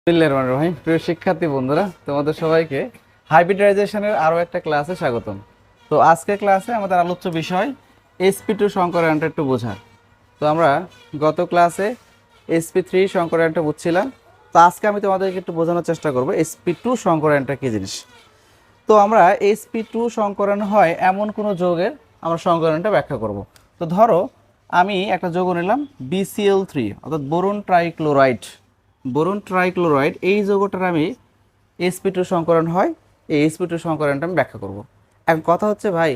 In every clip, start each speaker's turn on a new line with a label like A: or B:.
A: বিসমিল্লাহির রহমানির রহিম। প্রিয় শিক্ষার্থী বন্ধুরা, তোমাদের সবাইকে হাইব্রিডাইজেশনের আরও একটা ক্লাসে স্বাগতম। তো আজকের ক্লাসে আমাদের আলোচ্য বিষয় sp2 সংকরায়নটা একটু বোঝা। তো আমরা গত ক্লাসে sp3 সংকরায়নটা বুঝছিলাম। তো আজকে আমি তোমাদেরকে একটু বোঝানোর চেষ্টা করব sp2 সংকরায়নটা কী জিনিস। তো আমরা sp2 সংকরণ হয় এমন কোনো যৌগের আমরা সংকরণটা ব্যাখ্যা করব। তো ধরো আমি একটা যৌগ নিলাম BCl3 অর্থাৎ বোরন ট্রাইক্লোরাইড। এই যৌগটার আমি sp2 সংকরণ হয়, এই sp2 সংকরণটা আমি ব্যাখ্যা করব। এখন কথা হচ্ছে ভাই,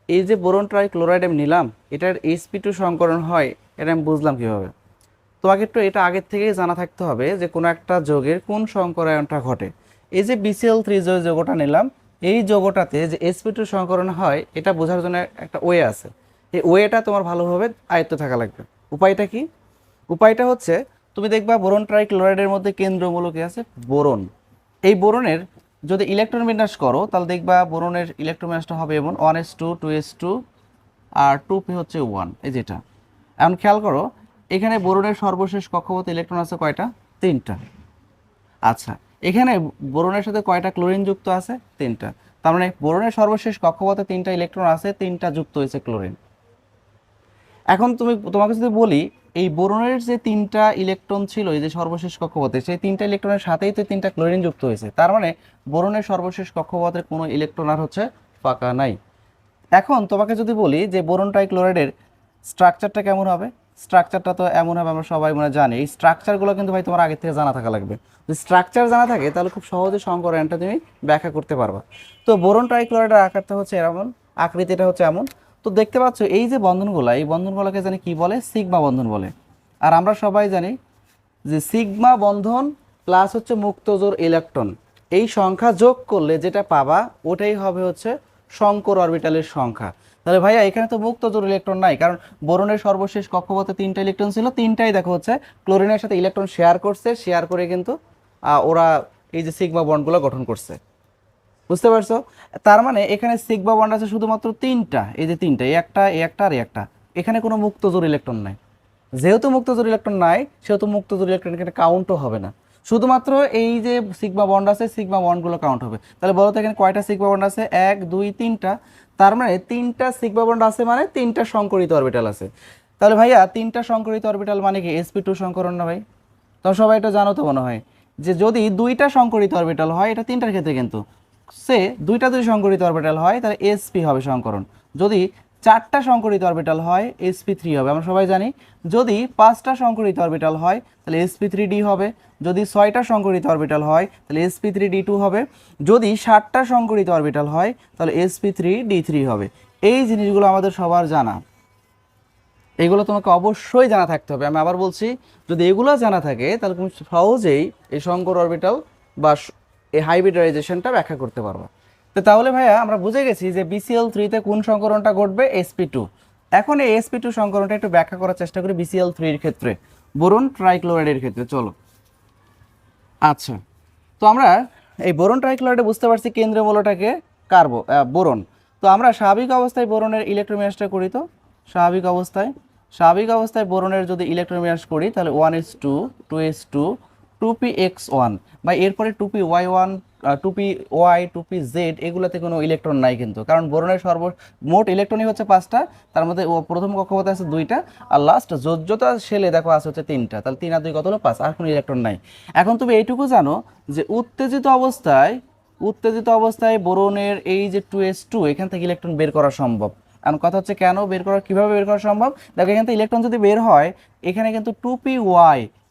A: এই যে বোরন ট্রাইক্লোরাইড আমি নিলাম, এটার sp2 সংকরণ হয়, এটা আমি বুঝলাম কীভাবে? তোমাকে একটু এটা আগের থেকেই জানা থাকতে হবে যে কোনো একটা যৌগের কোন সংকরায়নটা ঘটে। এই যে BCl3 যে যৌগটা নিলাম, এই যৌগটাতে যে sp2 সংকরণ হয়, এটা বোঝার জন্য একটা ওয়ে আছে। এই ওয়েটা তোমার ভালোভাবে আয়ত্ত থাকা লাগবে। উপায়টা কি? উপায়টা হচ্ছে, তুমি দেখবা বোরন ট্রাইক্লোরাইডের মধ্যে কেন্দ্রমূলক কি আছে? বোরন। এই বোরনের যদি ইলেকট্রন বিন্যাস করো, তাহলে দেখবা বোরনের ইলেকট্রন বিন্যাসটা হবে এমন 1s2 2s2 আর 2p হচ্ছে 1, এই যেটা। এখন খেয়াল করো, এখানে বোরনের সর্বশেষ কক্ষপথে ইলেকট্রন আছে কয়টা? 3টা। আচ্ছা, এখানে বোরনের সাথে কয়টা ক্লোরিন যুক্ত আছে? 3টা। তার মানে বোরনের সর্বশেষ কক্ষপথে 3টা ইলেকট্রন আছে, 3টা যুক্ত হয়েছে ক্লোরিন। এখন তোমাকে যদি বলি, এই বোরনের যে 3টা ইলেকট্রন ছিল এই যে সর্বশেষ কক্ষপথে, সেই 3টা ইলেকট্রনের সাথেই তো 3টা ক্লোরিন যুক্ত হয়েছে। তার মানে বোরনের সর্বশেষ কক্ষপথের কোনো ইলেকট্রন আর হচ্ছে ফাঁকা নাই। এখন তোমাকে যদি বলি যে বোরন ট্রাইক্লোরাইডের স্ট্রাকচারটা কেমন হবে, স্ট্রাকচারটা তো এমন হবে, আমরা সবাই মনে জানি। এই স্ট্রাকচারগুলো কিন্তু ভাই তোমার আগে থেকে জানা থাকা লাগবে। যদি স্ট্রাকচার জানা থাকে তাহলে খুব সহজে সংকরায়নটা তুমি ব্যাখ্যা করতে পারবা। তো বোরন ট্রাইক্লোরাইডের আকারটা হচ্ছে এমন, আকৃতিটা হচ্ছে এমন। তো দেখতে পাচ্ছ এই যে বন্ধনগুলো, এই বন্ধনগুলোকে জানি কি বলে? সিগমা বন্ধন বলে। আর আমরা সবাই জানি যে সিগমা বন্ধন প্লাস হচ্ছে মুক্তজোড় ইলেকট্রন, এই সংখ্যা যোগ করলে যেটা পাবা ওটাই হবে হচ্ছে শঙ্কর অরবিটালের সংখ্যা। তাহলে ভাইয়া এখানে তো মুক্তজোড় ইলেকট্রন নাই, কারণ বোরনের সর্বশেষ কক্ষপথে 3টা ইলেকট্রন ছিল, 3টাই দেখো হচ্ছে ক্লোরিনের সাথে ইলেকট্রন শেয়ার করছে, শেয়ার করে কিন্তু ওরা এই যে সিগমা বন্ডগুলো গঠন করছে। বুঝতে পারছো? তার মানে এখানে সিগমা বন্ড আছে শুধুমাত্র 3টা, এই যে 3টা, এই একটা, এই একটা আর এই একটা। এখানে কোনো মুক্তজোড় ইলেকট্রন নাই। যেহেতু মুক্তজোড় ইলেকট্রন নাই, সেহেতু মুক্তজোড় ইলেকট্রন এখানে কাউন্টও হবে না। শুধুমাত্র এই যে সিগমা বন্ড আছে, সিগমা বন্ডগুলো কাউন্ট হবে। তাহলে বলো তো এখানে কয়টা সিগমা বন্ড আছে? 1 2 3টা। তার মানে 3টা সিগমা বন্ড আছে, মানে 3টা সংকরিত অরবিটাল আছে। তাহলে ভাইয়া 3টা সংকরিত অরবিটাল মানে কি sp2 সংকরণ না ভাই? তো সবাই এটা জানো তো মনে হয়, যে যদি 2টা সংকরিত অরবিটাল হয়, এটা 3টার ক্ষেত্রে কিন্তু সে 2টা যদি সংকরিত অরবিটাল হয় তাহলে sp হবে সংকরণ। যদি 4টা সংকরিত অরবিটাল হয় sp3 হবে, আমরা সবাই জানি। যদি 5টা সংকরিত অরবিটাল হয় তাহলে sp3d হবে। যদি 6টা সংকরিত অরবিটাল হয় তাহলে sp3d2 হবে। যদি 7টা সংকরিত অরবিটাল হয় তাহলে sp3d3 হবে। এই জিনিসগুলো আমাদের সবার জানা, এগুলো তোমাকে অবশ্যই জানা থাকতে হবে। আমি আবার বলছি, যদি এগুলো জানা থাকে তাহলে তুমি সহজেই এই শঙ্কর অরবিটাল বা এই হাইব্রিডাইজেশনটা ব্যাখ্যা করতে পারবা। তো তাহলে ভাইয়া আমরা বুঝে গেছি যে BCl3 তে কোন সংকরণটা ঘটবে? sp2। এখন এই sp2 সংকরণটা একটু ব্যাখ্যা করার চেষ্টা করি BCl3 এর ক্ষেত্রে, বোরন ট্রাইক্লোরাইডের ক্ষেত্রে। চলো। আচ্ছা, তো আমরা এই বোরন ট্রাইক্লোরাইডে বুঝতে পারছি কেন্দ্রীয় মৌলটাকে বোরন। তো আমরা স্বাভাবিক অবস্থায় বোরনের ইলেকট্রোবিন্যাসটা করি। তো স্বাভাবিক অবস্থায় বোরনের যদি ইলেকট্রোবিন্যাস করি তাহলে 1s2 2s2 2px1 বা এরপরে 2py1 2py 2pz, এগুলোতে কোনো ইলেকট্রন নাই কিন্তু, কারণ বোরনের মোট ইলেকট্রনই হচ্ছে 5টা। তার মধ্যে প্রথম কক্ষপথে আছে 2টা, আর লাস্ট যোজ্যতা শেলে দেখো আছে হচ্ছে 3টা। তাহলে 3 আর 2 কত হলো? 5। আর কোনো ইলেকট্রন নাই। এখন তুমি এইটুকু জানো যে উত্তেজিত অবস্থায় বোরনের এই যে 2s2, এখান থেকে ইলেকট্রন বের করা সম্ভব। এখন কথা হচ্ছে কেন বের করা, কিভাবে বের করা সম্ভব? দেখো এখান থেকে ইলেকট্রন যদি বের হয়, এখানে কিন্তু 2py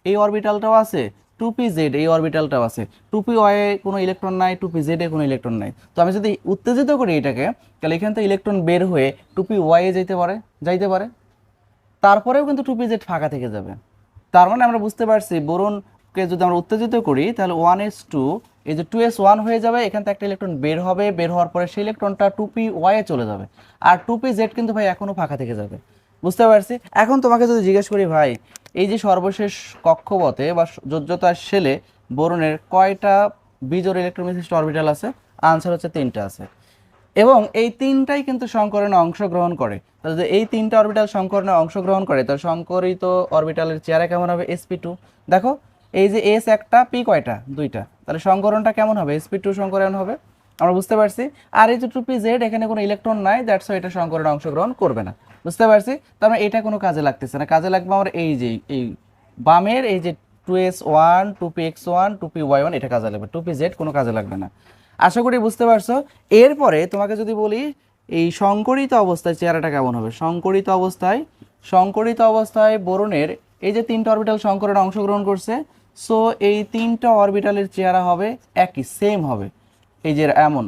A: এই অরবিটালটাও আছে, 2pz এই অরবিটালটাও আছে। 2py এ কোনো ইলেকট্রন নাই, 2pz এ কোনো ইলেকট্রন নাই। তো আমি যদি উত্তেজিত করি এটাকে, তাহলে এখান থেকে ইলেকট্রন বের হয়ে 2py এ যাইতে পারে। তারপরেও কিন্তু 2pz ফাঁকা থেকে যাবে। তার মানে আমরা বুঝতে পারছি বোরনকে যদি আমরা উত্তেজিত করি তাহলে 1s2, এই যে 2s1 হয়ে যাবে, এখান থেকে একটা ইলেকট্রন বের হবে, বের হওয়ার পরে সেই ইলেকট্রনটা 2py এ চলে যাবে। আর 2pz কিন্তু ভাই এখনো ফাঁকা থেকে যাবে। বুঝতে পারছি? এখন তোমাকে যদি জিজ্ঞেস করি ভাই, এই যে সর্বশেষ কক্ষপথে বা যোজ্যতার শেলে বোরনের কয়টা বিজোড় ইলেকট্রন বিশিষ্ট অরবিটাল আছে? আনসার হচ্ছে 3টা আছে। এবং এই 3টাই কিন্তু সংকরণে অংশগ্রহণ করে। তাহলে যদি এই 3টা অরবিটাল সংকরণে অংশগ্রহণ করে, তাহলে সংকরিত অরবিটালের চেহারা কেমন হবে? sp2। দেখো এই যে এস একটা পি কয়টা দুইটা, তাহলে সংকরণটা কেমন হবে sp2 সংকরণ হবে, আমরা বুঝতে পারছি। আর এই যে 2pz এখানে কোনো ইলেকট্রন নাই, দ্যাটস ওয়াই এটা সংকরণে অংশগ্রহণ করবে না, বুঝতে পারছি। তার মানে এটা কোনো কাজে লাগতেছে না, কাজে লাগবে আমার এই যে এই বামের এই যে 2s1 2px1 2py1 এটা কাজে লাগবে, 2pz কোনো কাজে লাগবে না। আশা করি বুঝতে পারছো। এরপরে তোমাকে যদি বলি এই সংকরিত অবস্থায় চেহারাটা কেমন হবে, সংকরিত অবস্থায় বোরনের এই যে 3টা অরবিটাল সংকরণে অংশগ্রহণ করছে, সো এই 3টা অরবিটালের চেহারা হবে একই সেম হবে, এই যে এমন।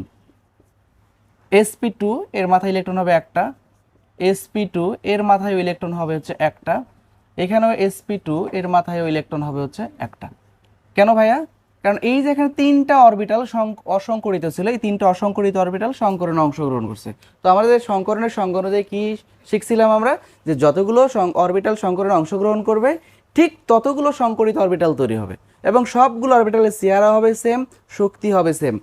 A: sp2 এর মাথায় ইলেকট্রন হবে একটা, sp2 এর মাথায় ইলেকট্রন হবে হচ্ছে একটা, এখানেও sp2 এর মাথায় ইলেকট্রন হবে হচ্ছে একটা। কেন ভাইয়া? কারণ এই যে এখানে 3টা অরবিটাল অসংকরিত ছিল, এই 3টা অসংকরিত অরবিটাল সংকরণে অংশগ্রহণ করছে। তো আমাদের সংকরণের সংজ্ঞা অনুযায়ী কি শিখছিলাম আমরা, যে যতগুলো অরবিটাল সংকরণে অংশগ্রহণ করবে ঠিক ততগুলো সংকরিত অরবিটাল তৈরি হবে এবং সবগুলো অরবিটালের চেহারা হবে সেম, শক্তি হবে সেম।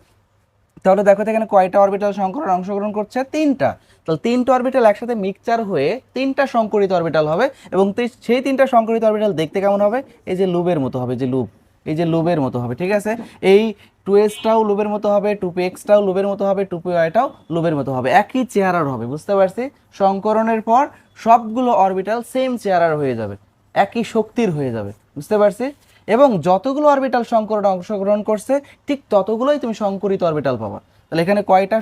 A: তাহলে দেখো তো এখানে কয়টা অরবিটাল সংকরণে অংশগ্রহণ করছে, 3টা। তাহলে 3টা অরবিটাল একসাথে মিক্সচার হয়ে 3টা সংকরিত অরবিটাল হবে এবং সেই 3টা সংকরিত অরবিটাল দেখতে কেমন হবে, এই যে লুবের মতো হবে, যে লুব, এই যে লুবের মতো হবে, ঠিক আছে। এই 2sটাও লুবের মতো হবে, 2pxটাও লুবের মতো হবে, 2pyটাও লুবের মতো হবে, একই চেহারার হবে, বুঝতে পারছি। সংকরণের পর সবগুলো অরবিটাল সেম চেহারার হয়ে যাবে, একই শক্তির হয়ে যাবে, বুঝতে পারছি। এবং যতগুলো অরবিটাল সংকরণে অংশগ্রহণ করছে ঠিক ততগুলোই তুমি সংকরিত অরবিটাল পাবা। তাহলে এখানে কয়টা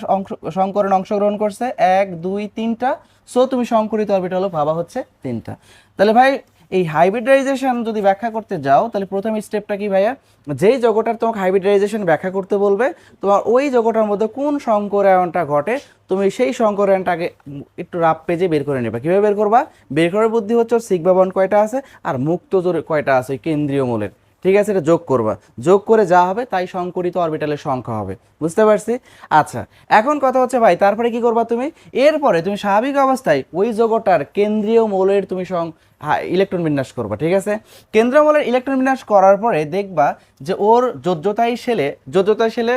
A: সংকরণে অংশগ্রহণ করছে, 1 2 3টা, সো তুমি সংকরিত অরবিটালও পাবা হচ্ছে 3টা। তাহলে ভাই এই হাইব্রিডাইজেশন যদি ব্যাখ্যা করতে যাও, তাহলে প্রথম স্টেপটা কি ভাইয়া, যেই যৌগটার তোমাকে হাইব্রিডাইজেশন ব্যাখ্যা করতে বলবে, তোমার ওই যৌগটার মধ্যে কোন সংকরায়নটা ঘটে তুমি সেই সংকরায়নটাকে একটু রাফ পেজে বের করে নেবে। কীভাবে বের করবা, বের করার বুদ্ধি হচ্ছে সিগমা বন্ড কয়টা আছে আর মুক্ত জোর কয়টা আছে কেন্দ্রীয় মৌলের, ঠিক আছে, এটা যোগ করবা, যোগ করে যা হবে তাই সংকরিত অরবিটালের সংখ্যা হবে, বুঝতে পারছি। আচ্ছা, এখন কথা হচ্ছে ভাই তারপরে কি করবা তুমি, এরপরে তুমি স্বাভাবিক অবস্থায় ওই যৌগটার কেন্দ্রীয় মৌলের তুমি ইলেকট্রন বিন্যাস করবা, ঠিক আছে। কেন্দ্রীয় মৌলের ইলেকট্রন বিন্যাস করার পরে দেখবা যে ওর যোজ্যতায় শেলে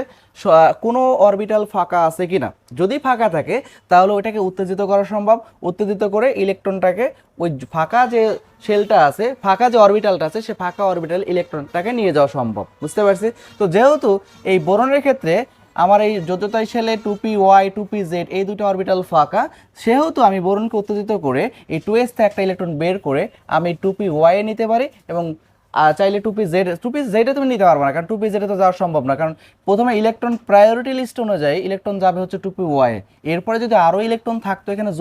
A: কোনো অরবিটাল ফাঁকা আছে কিনা, যদি ফাঁকা থাকে তাহলে ওইটাকে উত্তেজিত করা সম্ভব, উত্তেজিত করে ইলেকট্রনটাকে ওই ফাঁকা যে শেলটা আছে, ফাঁকা যে অরবিটালটা আছে, সে ফাঁকা অরবিটাল ইলেকট্রনটাকে নিয়ে যাওয়া সম্ভব, বুঝতে পারছি। তো যেহেতু এই বোরনের ক্ষেত্রে আমার এই যোজ্যতায় শেলে 2py 2pz এই দুটো অরবিটাল ফাঁকা, সেহেতু আমি বোরনকে উত্তেজিত করে এই 2s থেকে একটা ইলেকট্রন বের করে আমি 2py এ নিতে পারি এবং চাইলে 2pz এ তুমি নিতে পারবে না, কারণ 2pz এ তো যাওয়া সম্ভব না, কারণ প্রথমে ইলেকট্রন প্রায়োরিটি লিস্ট অনুযায়ী ইলেকট্রন যাবে হচ্ছে 2py এ। এরপরে যদি আরও ইলেকট্রন থাকতো, এখানে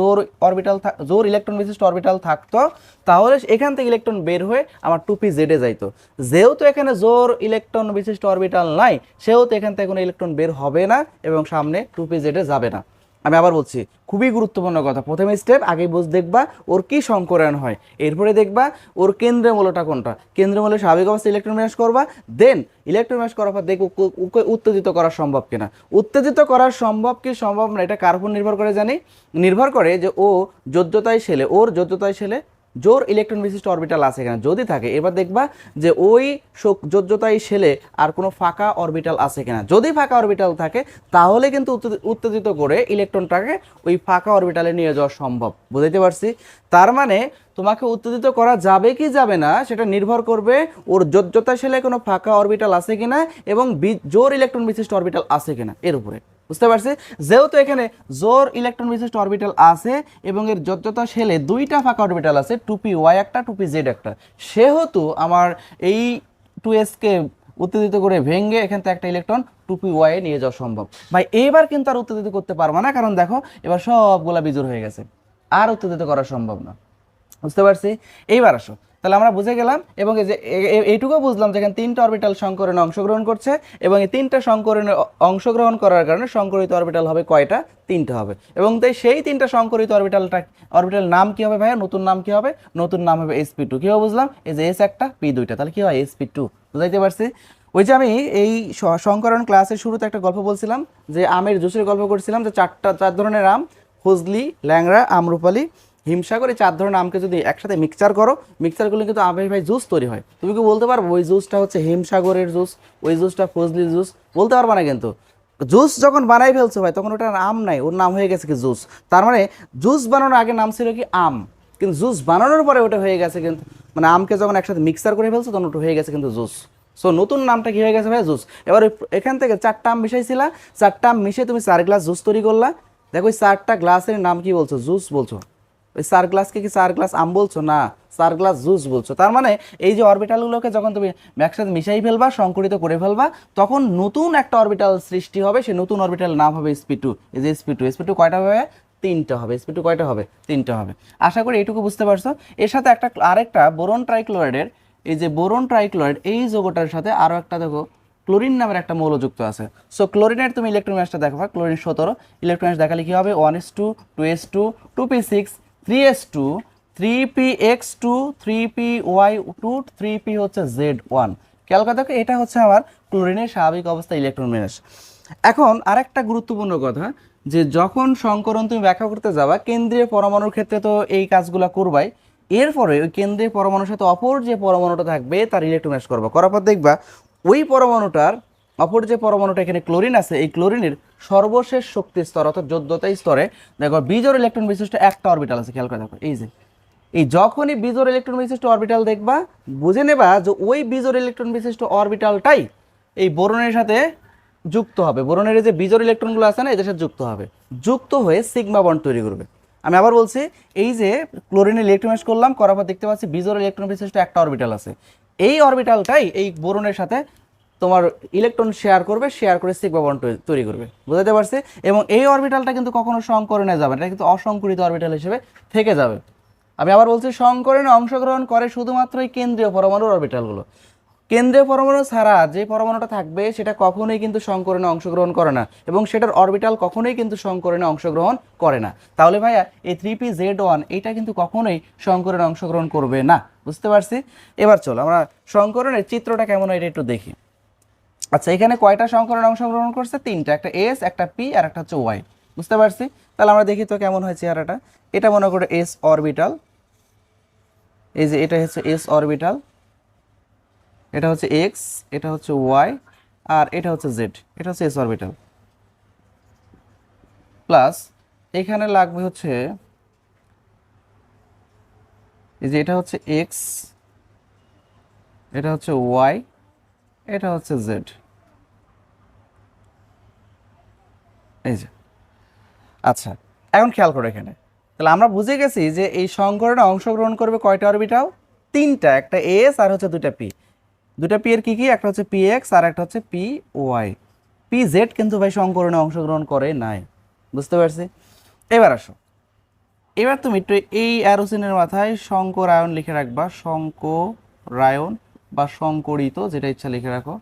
A: জোর ইলেকট্রন বিশিষ্ট অরবিটাল থাকতো, তাহলে এখান থেকে ইলেকট্রন বের হয়ে আমার 2pz এ যাইতো। যেহেতু এখানে জোর ইলেকট্রন বিশিষ্ট অরবিটাল নাই, সেহেতু এখান থেকে কোনো ইলেকট্রন বের হবে না এবং সামনে 2pz এ যাবে না। আমি আবার বলছি, খুবই গুরুত্বপূর্ণ কথা, প্রথমে স্টেপ আগে দেখবা ওর কি সংকরায়ন হয়, এরপরে দেখবা ওর কেন্দ্রীয় মৌলটা কোনটা, কেন্দ্রীয় মৌলের স্বাভাবিক অবস্থায় ইলেকট্রন বিন্যাস করবা, দেন ইলেকট্রন বিন্যাস করার পর দেখো ওকে উত্তেজিত করা সম্ভব কিনা। উত্তেজিত করা সম্ভব কি সম্ভব না এটা কার উপর নির্ভর করে জানি, নির্ভর করে যে ওর যোজ্যতায় শেলে জোর ইলেকট্রন বিশিষ্ট অরবিটাল আছে কিনা, যদি থাকে এবার দেখবা যে ওই যোজ্যতায় শেলে আর কোনো ফাঁকা অরবিটাল আছে কিনা, যদি ফাঁকা অরবিটাল থাকে তাহলে কিন্তু উত্তেজিত করে ইলেকট্রনটাকে ওই ফাঁকা অরবিটালে নিয়ে যাওয়া সম্ভব, বুঝতে পারছি। তার মানে তোমাকে উত্তেজিত করা যাবে কি যাবে না সেটা নির্ভর করবে ওর যোজ্যতায় শেলে কোনো ফাঁকা অরবিটাল আছে কিনা এবং জোর ইলেকট্রন বিশিষ্ট অরবিটাল আছে কিনা এর উপরে, বুঝতে পারছি। যেহেতু এখানে জোর ইলেকট্রন বিশিষ্ট অরবিটাল আছে এবং এর যোজ্যতা শেলে দুইটা ফাঁকা অরবিটাল আছে, 2py একটা 2pz একটা, সেহেতু আমার এই 2s কে উত্তেজিত করে ভেঙে এখান থেকে একটা ইলেকট্রন 2py এ নিয়ে যাওয়া সম্ভব। ভাই এবার কিন্তু আর উত্তেজিত করতে পারবো না, কারণ দেখো এবার সবগুলা বিজোড় হয়ে গেছে, আর উত্তেজিত করা সম্ভব না, বুঝতে পারছি। এইবার আসো, তাহলে আমরা বুঝে গেলাম এবং এই যে এইটুকু বুঝলাম যেখানে 3টা অরবিটাল সংকরণে অংশগ্রহণ করছে এবং এই 3টা সংকরণে অংশগ্রহণ করার কারণে সংকরিত অরবিটাল হবে কয়টা, 3টা হবে। এবং তাই সেই 3টা সংকরিত অরবিটাল নাম কি হবে ভাইয়া, নতুন নাম কি হবে, নতুন নাম হবে sp2। কীভাবে বুঝলাম, এই যে s একটা p দুইটা, তাহলে কি হয় sp2, বুঝাইতে পারছি। ওই যে আমি এই সংকরণ ক্লাসের শুরুতে একটা গল্প বলছিলাম যে আমের জুসের গল্প করছিলাম, যে চার ধরনের আম, ফজলি, ল্যাংড়া, আমরুপালি, হিমসাগর, এই 4 ধরনের আমকে যদি একসাথে মিক্সচার করো, মিক্সচার করলে কিন্তু আমের ভাই জুস তৈরি হয়। তুমি কি বলতে পারবো ওই জুসটা হচ্ছে হিমসাগরের জুস, ওই জুসটা ফজলির জুস, বলতে পারবা না। কিন্তু জুস যখন বানাই ফেলছো ভাই তখন ওটা আম নাই, ওর নাম হয়ে গেছে কি জুস। তার মানে জুস বানানোর আগে নাম ছিল কি আম, কিন্তু জুস বানানোর পরে ওটা হয়ে গেছে কিন্তু মানে আমকে যখন একসাথে মিক্সার করে ফেলছো তখন ওটা হয়ে গেছে কিন্তু জুস। সো নতুন নামটা কি হয়ে গেছে ভাই? জুস। এবার এখান থেকে 4টা আম মিশাইছিলা, 4টা আম মিশিয়ে তুমি 4 গ্লাস জুস তৈরি করলা। দেখো ওই 4টা গ্লাসের নাম কি বলছো? জুস বলছো। ওই 4 গ্লাসকে কি 4 গ্লাস আম বলছো? না, 4 গ্লাস জুস বলছো। তার মানে এই যে অরবিটালগুলোকে যখন তুমি একসাথে মিশাই ফেলবা, সংকরিত করে ফেলবা, তখন নতুন একটা অরবিটাল সৃষ্টি হবে। সেই নতুন অরবিটাল নাম হবে sp2। এই যে sp2, sp2 কয়টা হবে? 3টা হবে। sp2 কয়টা হবে? 3টা হবে। আশা করি এইটুকু বুঝতে পারছো। এর সাথে আরেকটা বোরন ট্রাইক্লোরাইডের, এই যে বোরন ট্রাইক্লোরাইড এই যৌগটার সাথে আরো একটা দেখো ক্লোরিন নামের একটা মৌল যুক্ত আছে। সো ক্লোরিনের তুমি ইলেকট্রোনেসটা দেখো, ক্লোরিন 17 ইলেকট্রোনেস দেখালে কি হবে? 1s2 2s2 2p6 3s2 3px2 3py2 3p হচ্ছে z1। খেয়াল করে দেখো এটা হচ্ছে আমার ক্লোরিনের স্বাভাবিক অবস্থা ইলেকট্রোনেস। এখন আরেকটা গুরুত্বপূর্ণ কথা, যে যখন সংকরণ তুমি ব্যাখ্যা করতে যাবা, কেন্দ্রীয় পরমাণুর ক্ষেত্রে তো এই কাজগুলো করবাই, এরপরে ওই কেন্দ্রীয় পরমাণুর সাথে অপর যে পরমাণুটা থাকবে তার ইলেকট্রোনেস করবা। করার পর দেখবা ওই পরমাণুটার অপর যে পরমাণুটা এখানে ক্লোরিন আছে, এই ক্লোরিনের সর্বশেষ শক্তি স্তর অর্থাৎ যোদ্যতা স্তরে দেখো বিজোড় ইলেকট্রন বিশিষ্ট একটা অরবিটাল আছে। খেয়াল করে দেখো এই যে এই যখনই বিজোড় ইলেকট্রন বিশিষ্ট অরবিটাল দেখবা, বুঝে নেবা যে ওই বিজোড় ইলেকট্রন বিশিষ্ট অরবিটালটাই এই বোরনের সাথে যুক্ত হবে। বোরনের যে বিজোড় ইলেকট্রনগুলো আছে না, এদের সাথে যুক্ত হবে, যুক্ত হয়ে সিগমা বন্ড তৈরি করবে। আমি আবার বলছি, এই যে ক্লোরিনের ইলেকট্রোনেস করলাম, করার পর দেখতে পাচ্ছি বিজোড় ইলেকট্রন বিশিষ্ট একটা অরবিটাল আছে। এই অরবিটালটাই এই বোরনের সাথে তোমার ইলেকট্রন শেয়ার করবে, শেয়ার করে সিগমা বন্ড তৈরি করবে। বুঝতে পারছি? এবং এই অরবিটালটা কিন্তু কখনো সংকরণে যাবে না, এটা কিন্তু অসংকরিত অরবিটাল হিসেবে থেকে যাবে। আমি আবার বলছি, সংকরণে অংশগ্রহণ করে শুধুমাত্র এই কেন্দ্রীয় পরমাণুর অরবিটালগুলো। কেন্দ্রীয় পরমাণু ছাড়া যে পরমাণুটা থাকবে সেটা কখনোই কিন্তু সংকরণে অংশগ্রহণ করে না, এবং সেটার অরবিটাল কখনোই কিন্তু সংকরণে অংশগ্রহণ করে না। তাহলে ভাইয়া এই 3pz1 এটা কিন্তু কখনোই সংকরণে অংশগ্রহণ করবে না। বুঝতে পারছি? এবার চলো আমরা সংকরণের চিত্রটা কেমন হয় এটা একটু দেখি। আচ্ছা, এখানে কয়টা সংকরণ অংশগ্রহণ করছে? 3টা, একটা এস, একটা পি আর একটা হচ্ছে ওয়াই। বুঝতে পারছি? তাহলে আমরা দেখি তো কেমন হয় চেহারাটা। এটা মনে করো এস অরবিটাল, এই যে এটা হচ্ছে এস অরবিটাল, এটা হচ্ছে এক্স, এটা হচ্ছে ওয়াই, আর এটা হচ্ছে জেড, এটা হচ্ছে এস অরবিটাল। প্লাস এখানে লাগবে হচ্ছে এই যে এটা হচ্ছে এক্স, এটা হচ্ছে ওয়াই, এটা হচ্ছে জেড। এই যে আচ্ছা, এখন খেয়াল করো এখানে, তাহলে আমরা বুঝে গেছি যে এই সংকরণে অংশগ্রহণ করবে কয়টা অরবিটাল? 3টা, একটা এস আর হচ্ছে 2টা পি। 2টা পি এর কি কি? একটা হচ্ছে পি এক্স আর একটা হচ্ছে পি ওয়াই। পি জেড কিন্তু ভাই সংকরণে অংশগ্রহণ করে নাই। বুঝতে পারছি? এবার আসো, এবার তুমি একটু এই অ্যারোসিনের মাথায় সংকরায়ন লিখে রাখবা, সংকরায়ন বা সংকরিত, যেটা ইচ্ছা লিখে রাখো।